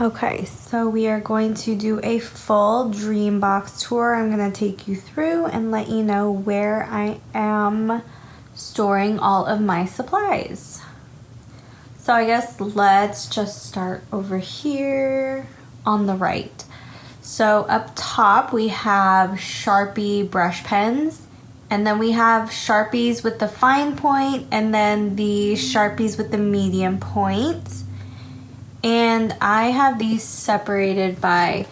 Okay, so we are going to do a full Dreambox tour. I'm going to take you through and let you know where I am storing all of my supplies. So I guess let's just start over here on the right. So up top we have Sharpie brush pens, and then we have Sharpies with the fine point, and then the Sharpies with the medium point. And I have these separated by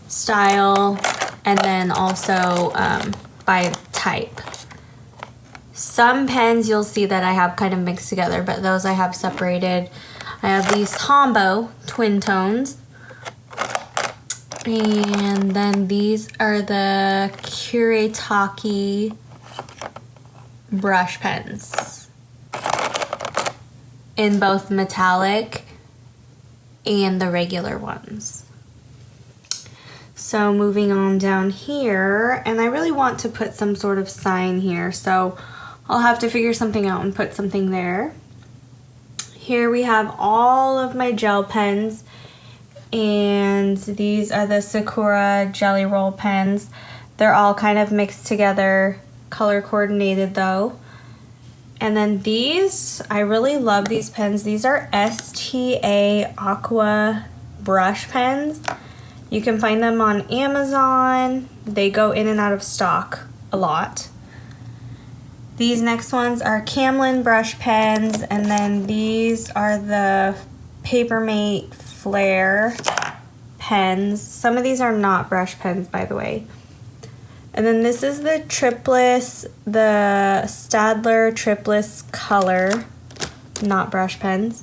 style and then also by type. Some pens you'll see that I have kind of mixed together, but those I have separated. I have these Tombow twin tones. And then these are the Kuretake brush pens in both metallic and the regular ones. So moving on down here, and I really want to put some sort of sign here, so I'll have to figure something out and put something there. Here we have all of my gel pens, and these are the Sakura Jelly Roll pens. They're all kind of mixed together, color coordinated though. And then these, I really love these pens. These are STA Aqua brush pens. You can find them on Amazon. They go in and out of stock a lot. These next ones are Camlin brush pens, and then these are the Papermate Flare pens. Some of these are not brush pens, by the way. And then this is the Tripless, the Staedtler Tripless Color, not brush pens.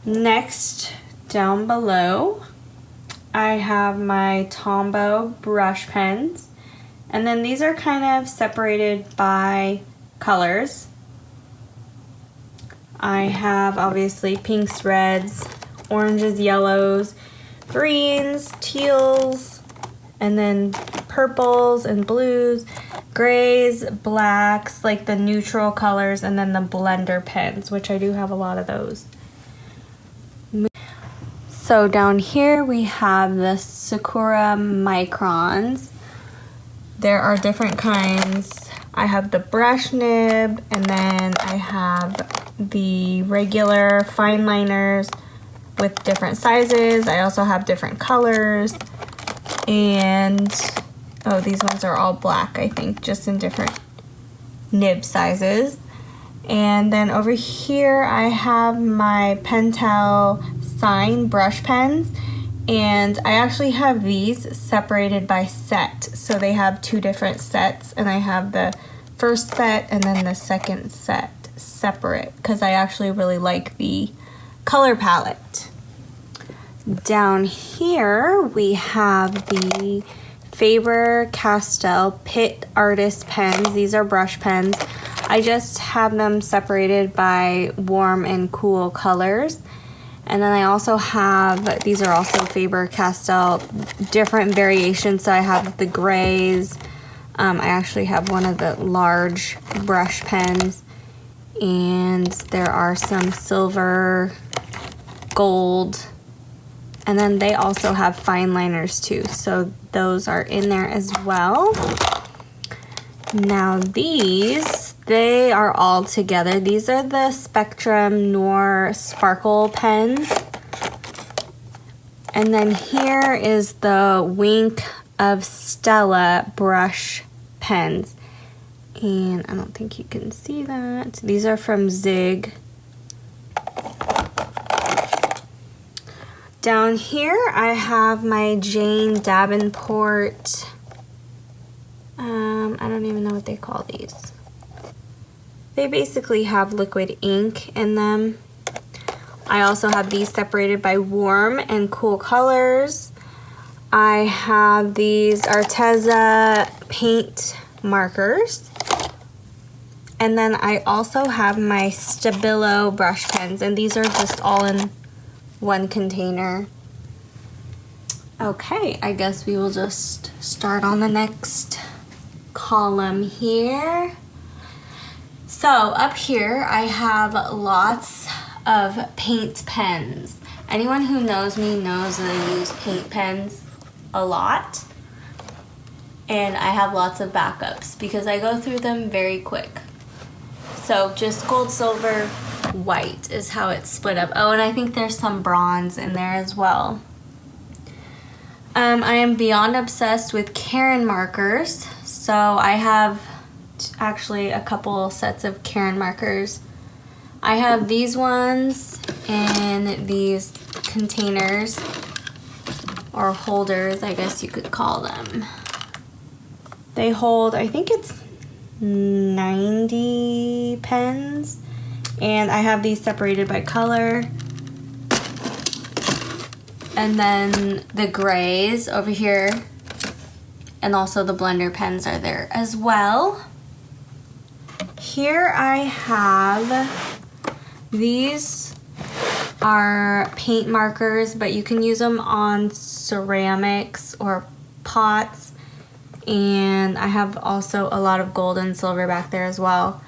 Next, down below, I have my Tombow brush pens. And then these are kind of separated by colors. I have obviously pinks, reds, oranges, yellows, greens, teals, and then purples and blues, grays, blacks, like the neutral colors, and then the blender pens, which I do have a lot of those. So down here we have the Sakura Microns. There are different kinds. I have the brush nib, and then I have the regular fine liners with different sizes. I also have different colors, and oh, these ones are all black, I think, just in different nib sizes. And then over here I have my Pentel Sign brush pens, and I actually have these separated by set. So they have two different sets, and I have the first set and then the second set separate because I actually really like the color palette. Down here we have the Faber-Castell Pitt Artist pens. These are brush pens. I just have them separated by warm and cool colors. And then I also have, these are also Faber-Castell, different variations. So I have the grays. I actually have one of the large brush pens. And there are some silver, gold, and then they also have fine liners too. So those are in there as well. Now these, they are all together. These are the Spectrum Noir Sparkle pens. And then here is the Wink of Stella brush pens. And I don't think you can see that. These are from Zig. Down here I have my Jane Davenport, I don't even know what they call these. They basically have liquid ink in them. I also have these separated by warm and cool colors. I have these Arteza paint markers. And then I also have my Stabilo brush pens, and these are just all in one container. Okay, I guess we will just start on the next column here. So up here I have lots of paint pens, Anyone who knows me knows that I use paint pens a lot. And I have lots of backups because I go through them very quick. So just gold, silver, white is how it's split up. Oh, and I think there's some bronze in there as well. I am beyond obsessed with Karen markers. So I have actually a couple sets of Karen markers. I have these ones in these containers or holders, I guess you could call them. They hold, I think it's 90 pens, and I have these separated by color. And then the grays over here, and also the blender pens are there as well. Here I have, these are paint markers, but you can use them on ceramics or pots. And I have also a lot of gold and silver back there as well.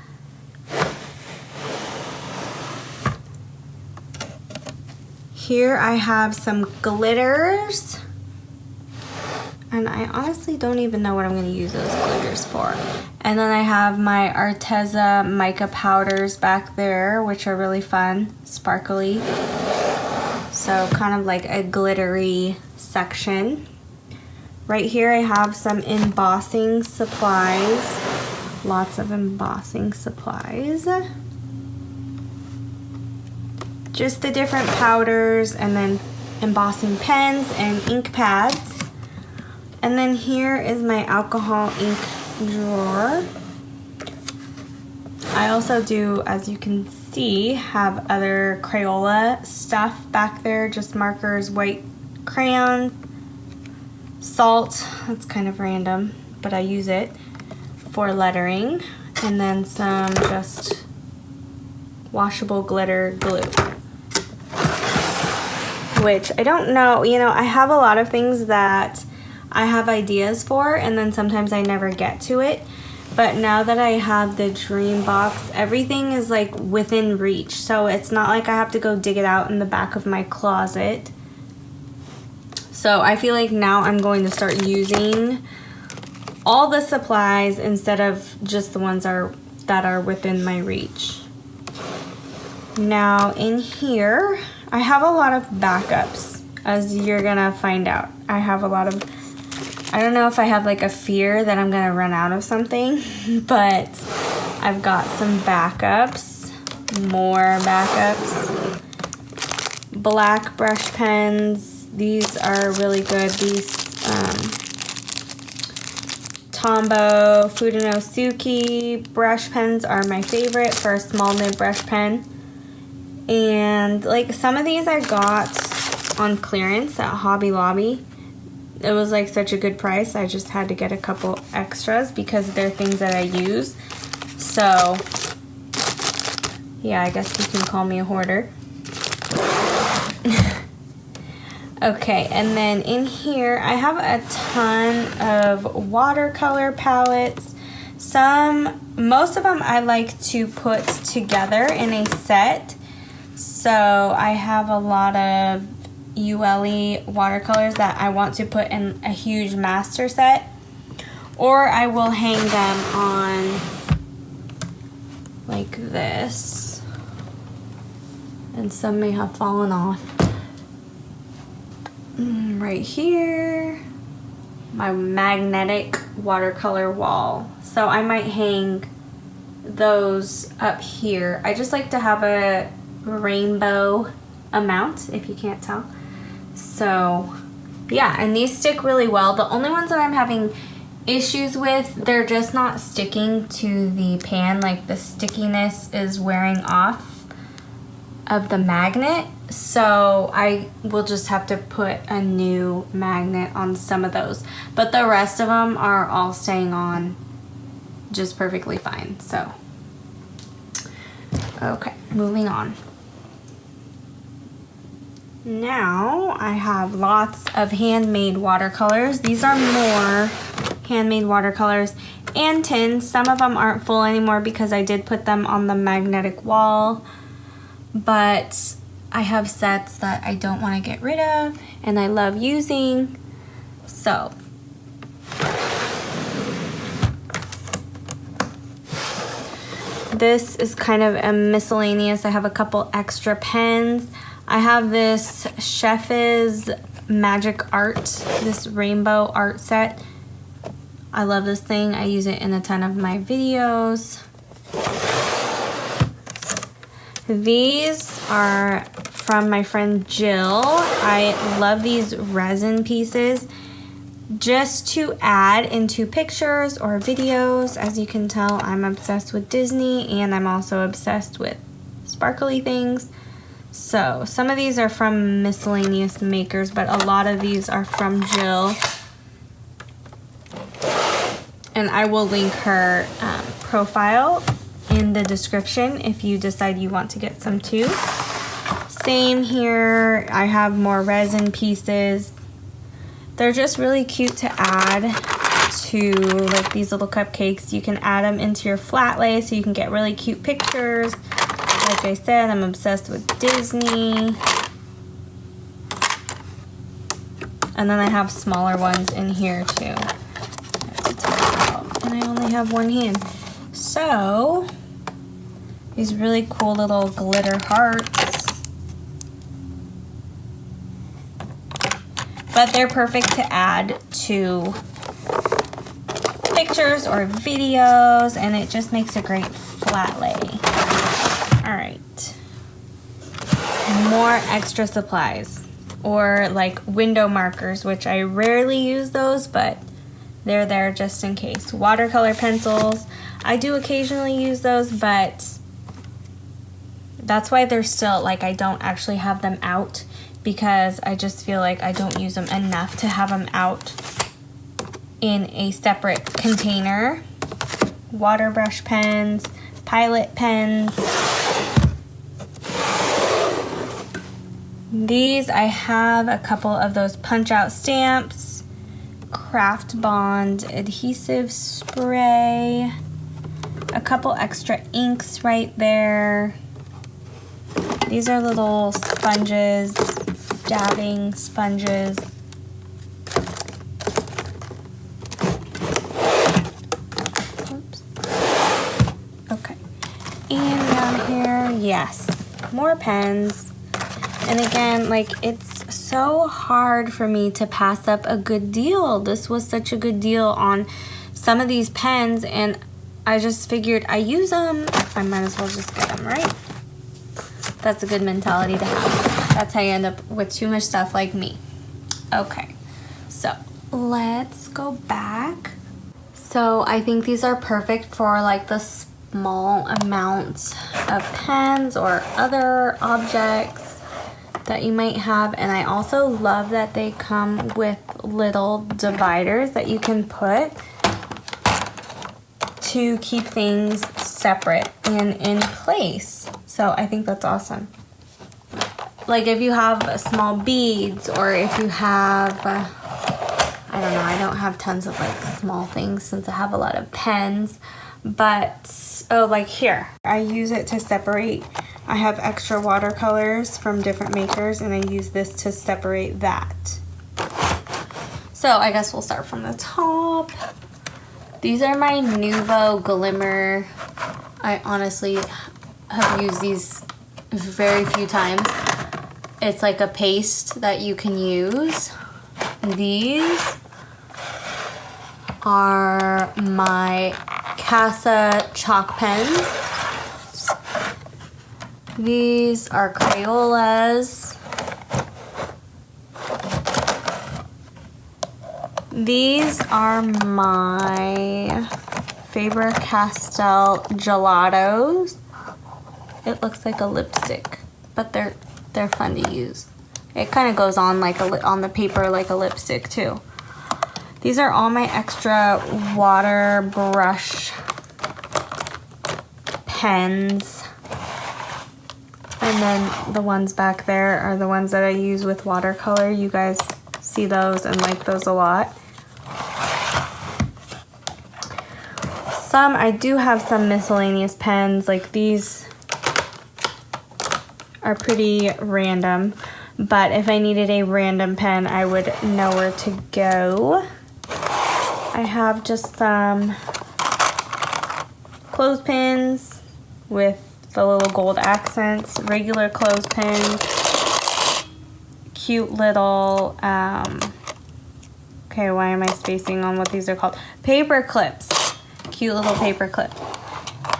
Here I have some glitters. And I honestly don't even know what I'm going to use those glitters for. And then I have my Arteza mica powders back there, which are really fun, sparkly. So kind of like a glittery section. Right here I have some embossing supplies. Lots of embossing supplies. Just the different powders, and then embossing pens and ink pads. And then here is my alcohol ink drawer. I also do, as you can see, have other Crayola stuff back there, just markers, white crayons, salt, that's kind of random, but I use it for lettering, and then some just washable glitter glue. Which I don't know, you know, I have a lot of things that I have ideas for, and then sometimes I never get to it. But now that I have the Dreambox, everything is like within reach. So it's not like I have to go dig it out in the back of my closet. So I feel like now I'm going to start using all the supplies instead of just the ones that are within my reach. Now in here, I have a lot of backups, as you're gonna find out. I have a lot of, I don't know if I have like a fear that I'm gonna run out of something, but I've got some backups, more backups. Black brush pens. These are really good. These Tombow Fudenosuke brush pens are my favorite for a small nib brush pen. And like some of these I got on clearance at Hobby Lobby. It was like such a good price. I just had to get a couple extras because they're things that I use. So yeah, I guess you can call me a hoarder. Okay, and then in here I have a ton of watercolor palettes. Most of them I like to put together in a set. So I have a lot of ULE watercolors that I want to put in a huge master set, or I will hang them on like this, and some may have fallen off. Right here, my magnetic watercolor wall. So I might hang those up here. I just like to have a rainbow amount, if you can't tell. So yeah, and these stick really well. The only ones that I'm having issues with, they're just not sticking to the pan. Like the stickiness is wearing off of the magnet, so I will just have to put a new magnet on some of those, but the rest of them are all staying on just perfectly fine. So okay, moving on. Now I have lots of handmade watercolors. These are more handmade watercolors and tins. Some of them aren't full anymore because I did put them on the magnetic wall, but I have sets that I don't want to get rid of and I love using. So this is kind of a miscellaneous. I have a couple extra pens. I have this Chef's Magic Art, this rainbow art set. I love this thing. I use it in a ton of my videos. These are from my friend Jill. I love these resin pieces just to add into pictures or videos. As you can tell, I'm obsessed with Disney and I'm also obsessed with sparkly things. So some of these are from Miscellaneous Makers, but a lot of these are from Jill. And I will link her profile in the description if you decide you want to get some too. Same here, I have more resin pieces. They're just really cute to add to like these little cupcakes. You can add them into your flat lay so you can get really cute pictures. Like I said, I'm obsessed with Disney. And then I have smaller ones in here too. And I only have one hand. So, these really cool little glitter hearts. But they're perfect to add to pictures or videos, and it just makes a great flat lay. Alright. More extra supplies. Or like window markers, which I rarely use those, but they're there just in case. Watercolor pencils. I do occasionally use those, but that's why they're still, like, I don't actually have them out because I just feel like I don't use them enough to have them out in a separate container. Water brush pens, Pilot pens. These, I have a couple of those punch-out stamps, Craft Bond adhesive spray, a couple extra inks right there. These are little sponges, dabbing sponges. Oops. Okay. And down here, yes, more pens. And again, like, it's so hard for me to pass up a good deal. This was such a good deal on some of these pens, and I just figured I use them, I might as well just get them, right? That's a good mentality to have. That's how you end up with too much stuff like me. Okay, so let's go back. So I think these are perfect for like the small amounts of pens or other objects that you might have. And I also love that they come with little dividers that you can put to keep things separate and in place. So I think that's awesome. Like if you have small beads, or if you have, I don't know, I don't have tons of like small things since I have a lot of pens, but, oh, like here, I use it to separate. I have extra watercolors from different makers, and I use this to separate that. So I guess we'll start from the top. These are my Nuvo Glimmer. I honestly have used these very few times. It's like a paste that you can use. These are my Casa chalk pens. These are Crayolas. These are my Faber-Castell gelatos. It looks like a lipstick, but they're fun to use. It kind of goes on like on the paper like a lipstick too. These are all my extra water brush pens. And then the ones back there are the ones that I use with watercolor. You guys see those and like those a lot. I do have some miscellaneous pens, like these are pretty random, but if I needed a random pen, I would know where to go. I have just some clothespins with the little gold accents, regular clothespins, cute little, okay, why am I spacing on what these are called? Paper clips, cute little paper clips,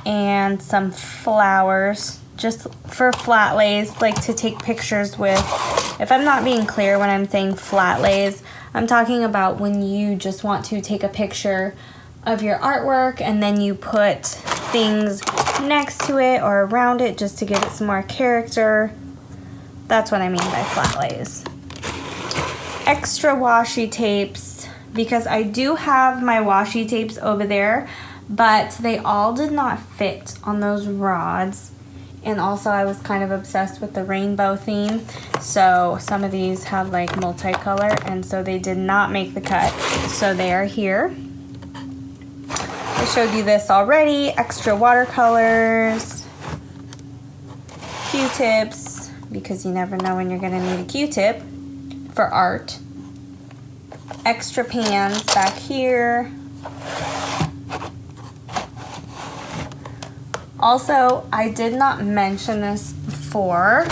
and some flowers, just for flat lays, like to take pictures with. If I'm not being clear when I'm saying flat lays, I'm talking about when you just want to take a picture of your artwork and then you put things next to it or around it just to give it some more character. That's what I mean by flat lays. Extra washi tapes, because I do have my washi tapes over there, but they all did not fit on those rods. And also I was kind of obsessed with the rainbow theme, so some of these had like multicolor, and so they did not make the cut. So they are here. I showed you this already. Extra watercolors, Q-tips, because you never know when you're gonna need a Q-tip for art. Extra pans back here. Also, I did not mention this before.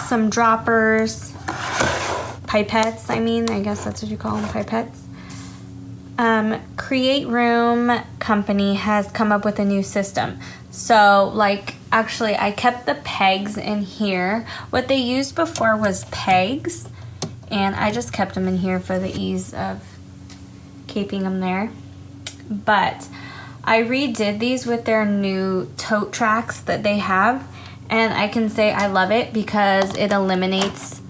Some droppers, pipettes, I guess that's what you call them, pipettes. Create Room company has come up with a new system. So, like, actually, I kept the pegs in here. What they used before was pegs, and I just kept them in here for the ease of keeping them there. But I redid these with their new tote tracks that they have, and I can say I love it because it eliminates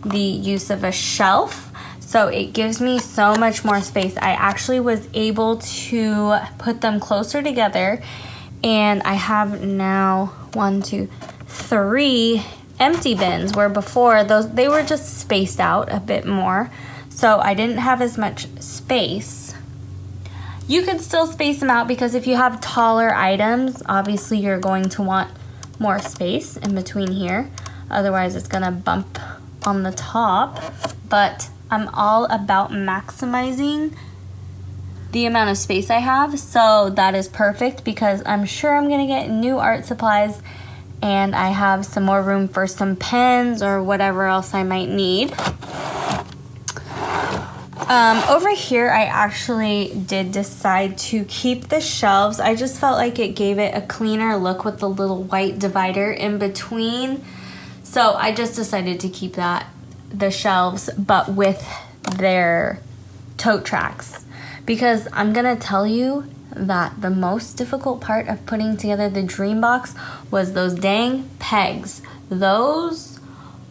the use of a shelf, so it gives me so much more space. I actually was able to put them closer together, and I have now 1, 2, 3 empty bins, where before they were just spaced out a bit more, so I didn't have as much space. You could still space them out because if you have taller items, obviously you're going to want more space in between here. Otherwise it's gonna bump on the top. But I'm all about maximizing the amount of space I have. So that is perfect because I'm sure I'm gonna get new art supplies and I have some more room for some pens or whatever else I might need. Over here, I actually did decide to keep the shelves. I just felt like it gave it a cleaner look with the little white divider in between. So I just decided to keep the shelves, but with their tote tracks. Because I'm gonna tell you that the most difficult part of putting together the Dreambox was those dang pegs. Those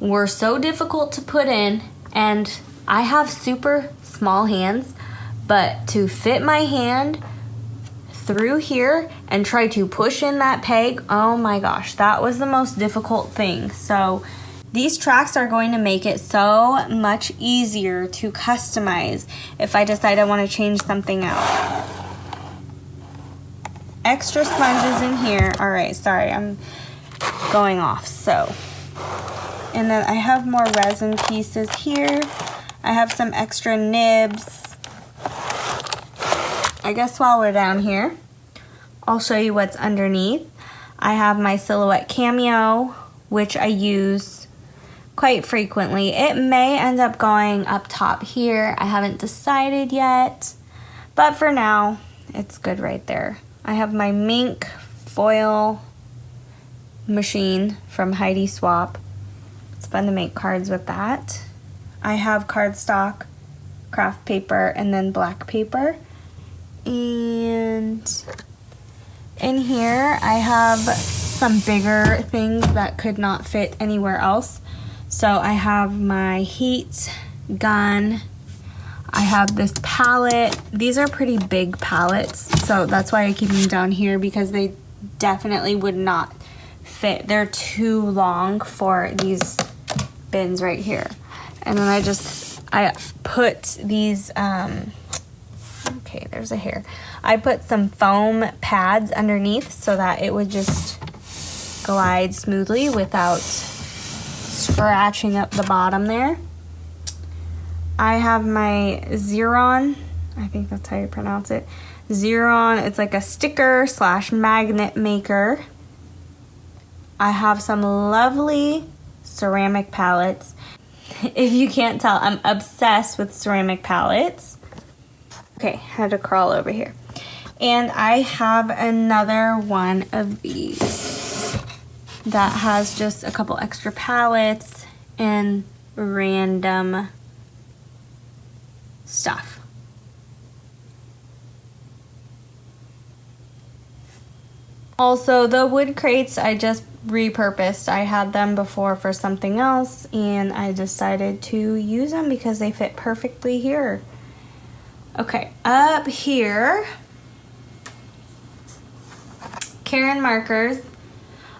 were so difficult to put in, and I have super small hands, but to fit my hand through here and try to push in that peg, oh my gosh, that was the most difficult thing. So these tracks are going to make it so much easier to customize if I decide I want to change something out. Extra sponges in here. All right, sorry, I'm going off. So, and then I have more resin pieces here. I have some extra nibs. I guess while we're down here, I'll show you what's underneath. I have my Silhouette Cameo, which I use quite frequently. It may end up going up top here. I haven't decided yet, but for now, it's good right there. I have my Mink foil machine from Heidi Swap. It's fun to make cards with that. I have cardstock, craft paper, and then black paper. And in here, I have some bigger things that could not fit anywhere else. So I have my heat gun. I have this palette. These are pretty big palettes, so that's why I keep them down here, because they definitely would not fit. They're too long for these bins right here. And then I put these, okay, there's a hair. I put some foam pads underneath so that it would just glide smoothly without scratching up the bottom there. I have my Xeron, I think that's how you pronounce it. Xeron, it's like a sticker / magnet maker. I have some lovely ceramic palettes. If you can't tell, I'm obsessed with ceramic palettes. Okay, had to crawl over here. And I have another one of these that has just a couple extra palettes and random stuff. Also, the wood crates I just repurposed. I had them before for something else and I decided to use them because they fit perfectly here. Okay, up here, Karen markers.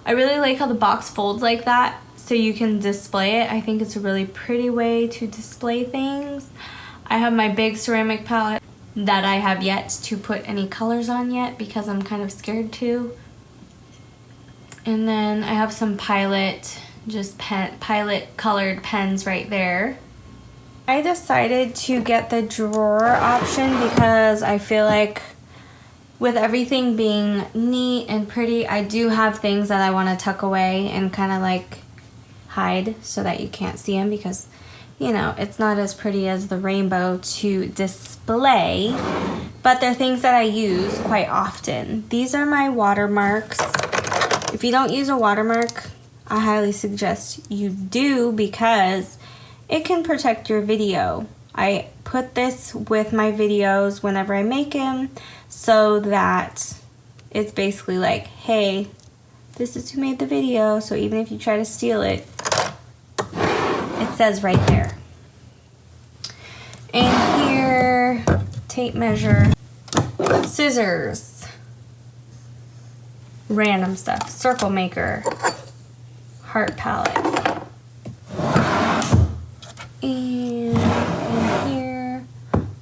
I really like how the box folds like that so you can display it. I think it's a really pretty way to display things. I have my big ceramic palette that I have yet to put any colors on yet because I'm kind of scared to. And then I have some Pilot colored pens right there. I decided to get the drawer option because I feel like with everything being neat and pretty, I do have things that I want to tuck away and kind of like hide so that you can't see them because, you know, it's not as pretty as the rainbow to display, but they're things that I use quite often. These are my watermarks. If you don't use a watermark, I highly suggest you do because it can protect your video. I put this with my videos whenever I make them so that it's basically like, hey, this is who made the video, so even if you try to steal it, it says right there. And here, tape measure, scissors, random stuff, circle maker, heart palette. And in here,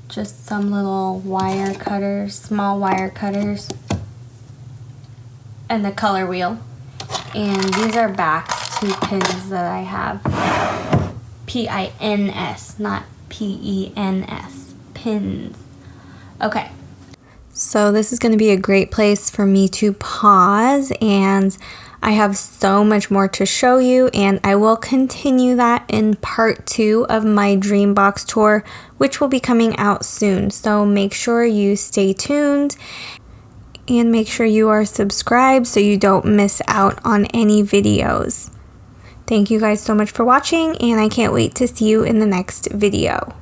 just some little wire cutters, small wire cutters, and the color wheel. And these are backs to pins that I have. P-I-N-S, not P-E-N-S. Pins. Okay. So this is going to be a great place for me to pause, and I have so much more to show you, and I will continue that in part 2 of my Dreambox tour, which will be coming out soon. So make sure you stay tuned and make sure you are subscribed so you don't miss out on any videos. Thank you guys so much for watching, and I can't wait to see you in the next video.